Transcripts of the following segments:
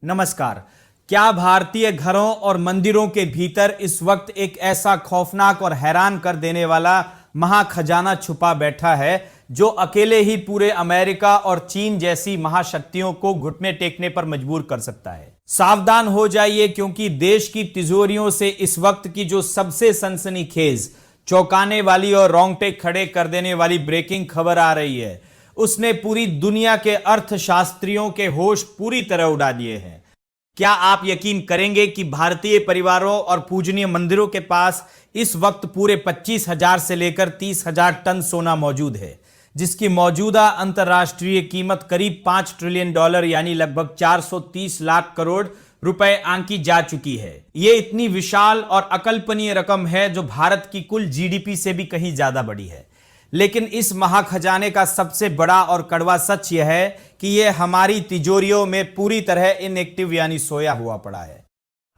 नमस्कार। क्या भारतीय घरों और मंदिरों के भीतर इस वक्त एक ऐसा खौफनाक और हैरान कर देने वाला महाखजाना छुपा बैठा है जो अकेले ही पूरे अमेरिका और चीन जैसी महाशक्तियों को घुटने टेकने पर मजबूर कर सकता है? सावधान हो जाइए, क्योंकि देश की तिजोरियों से इस वक्त की जो सबसे सनसनीखेज, चौंकाने वाली और रोंगटे खड़े कर देने वाली ब्रेकिंग खबर आ रही है, उसने पूरी दुनिया के अर्थशास्त्रियों के होश पूरी तरह उड़ा दिए हैं। क्या आप यकीन करेंगे कि भारतीय परिवारों और पूजनीय मंदिरों के पास इस वक्त पूरे 25,000 से लेकर 30,000 टन सोना मौजूद है, जिसकी मौजूदा अंतर्राष्ट्रीय कीमत करीब $5 ट्रिलियन यानी लगभग 430 लाख करोड़ रुपए आंकी जा चुकी है। यह इतनी विशाल और अकल्पनीय रकम है जो भारत की कुल जीडीपी से भी कहीं ज्यादा बड़ी है। लेकिन इस महाखजाने का सबसे बड़ा और कड़वा सच यह है कि यह हमारी तिजोरियों में पूरी तरह इनएक्टिव यानी सोया हुआ पड़ा है।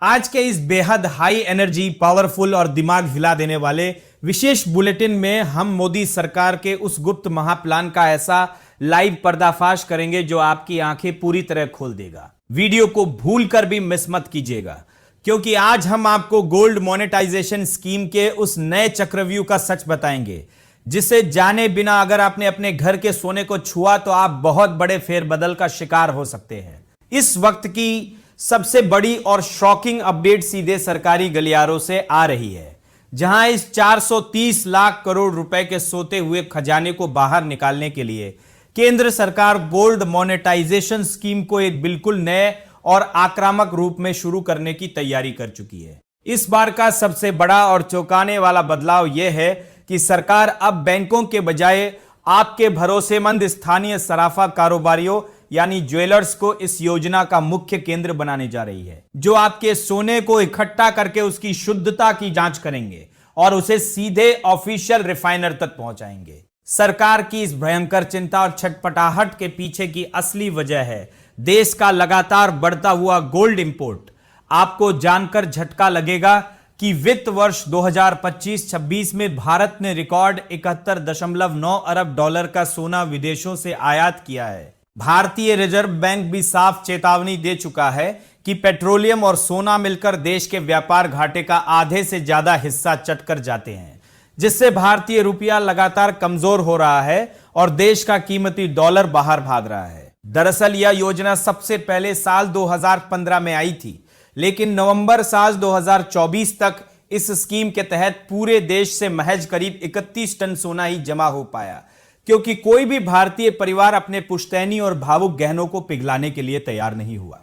आज के इस बेहद हाई एनर्जी, पावरफुल और दिमाग हिला देने वाले विशेष बुलेटिन में हम मोदी सरकार के उस गुप्त महाप्लान का ऐसा लाइव पर्दाफाश करेंगे जो आपकी आंखें पूरी तरह खोल देगा। वीडियो को भूलकर भी मिस मत कीजिएगा, क्योंकि आज हम आपको गोल्ड मोनेटाइजेशन स्कीम के उस नए चक्रव्यूह का सच बताएंगे, जिसे जाने बिना अगर आपने अपने घर के सोने को छुआ तो आप बहुत बड़े फेरबदल का शिकार हो सकते हैं। इस वक्त की सबसे बड़ी और शॉकिंग अपडेट सीधे सरकारी गलियारों से आ रही है, जहां इस 430 लाख करोड़ रुपए के सोते हुए खजाने को बाहर निकालने के लिए केंद्र सरकार गोल्ड मोनेटाइजेशन स्कीम को एक बिल्कुल नए और आक्रामक रूप में शुरू करने की तैयारी कर चुकी है। इस बार का सबसे बड़ा और चौंकाने वाला बदलाव यह है कि सरकार अब बैंकों के बजाय आपके भरोसेमंद स्थानीय सराफा कारोबारियों यानी ज्वेलर्स को इस योजना का मुख्य केंद्र बनाने जा रही है, जो आपके सोने को इकट्ठा करके उसकी शुद्धता की जांच करेंगे और उसे सीधे ऑफिशियल रिफाइनर तक पहुंचाएंगे। सरकार की इस भयंकर चिंता और छटपटाहट के पीछे की असली वजह है देश का लगातार बढ़ता हुआ गोल्ड इंपोर्ट। आपको जानकर झटका लगेगा कि वित्त वर्ष 2025-26 में भारत ने रिकॉर्ड 71.9 अरब डॉलर का सोना विदेशों से आयात किया है। भारतीय रिजर्व बैंक भी साफ चेतावनी दे चुका है कि पेट्रोलियम और सोना मिलकर देश के व्यापार घाटे का आधे से ज्यादा हिस्सा चटकर जाते हैं, जिससे भारतीय रुपया लगातार कमजोर हो रहा है और देश का कीमती डॉलर बाहर भाग रहा है। दरअसल यह योजना सबसे पहले साल 2015 में आई थी, लेकिन नवंबर साल 2024 तक इस स्कीम के तहत पूरे देश से महज करीब 31 टन सोना ही जमा हो पाया, क्योंकि कोई भी भारतीय परिवार अपने पुश्तैनी और भावुक गहनों को पिघलाने के लिए तैयार नहीं हुआ।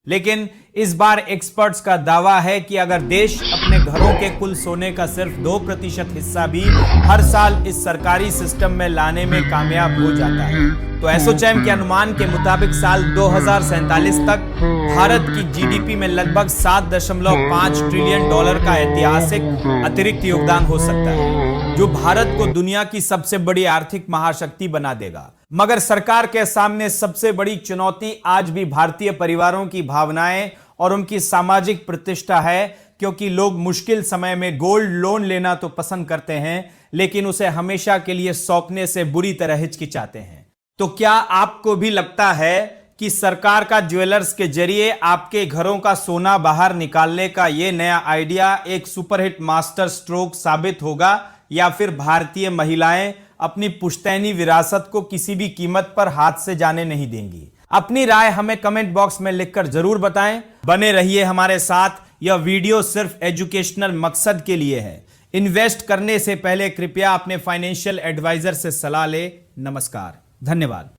लेकिन इस बार एक्सपर्ट्स का दावा है कि अगर देश अपने घरों के कुल सोने का सिर्फ 2% हिस्सा भी हर साल इस सरकारी सिस्टम में लाने में कामयाब हो जाता है, तो एसोचैम के अनुमान के मुताबिक साल 2047 तक भारत की जीडीपी में लगभग 7.5 ट्रिलियन डॉलर का ऐतिहासिक अतिरिक्त योगदान हो सकता है, जो भारत को दुनिया की सबसे बड़ी आर्थिक महाशक्ति बना देगा। मगर सरकार के सामने सबसे बड़ी चुनौती आज भी भारतीय परिवारों की भावनाएं और उनकी सामाजिक प्रतिष्ठा है, क्योंकि लोग मुश्किल समय में गोल्ड लोन लेना तो पसंद करते हैं, लेकिन उसे हमेशा के लिए सौंपने से बुरी तरह हिचकिचाते हैं। तो क्या आपको भी लगता है कि सरकार का ज्वेलर्स के जरिए आपके घरों का सोना बाहर निकालने का यह नया आइडिया एक सुपरहिट मास्टर स्ट्रोक साबित होगा, या फिर भारतीय महिलाएं अपनी पुश्तैनी विरासत को किसी भी कीमत पर हाथ से जाने नहीं देंगी? अपनी राय हमें कमेंट बॉक्स में लिखकर जरूर बताएं। बने रहिए हमारे साथ। यह वीडियो सिर्फ एजुकेशनल मकसद के लिए है। इन्वेस्ट करने से पहले कृपया अपने फाइनेंशियल एडवाइजर से सलाह लें। नमस्कार, धन्यवाद।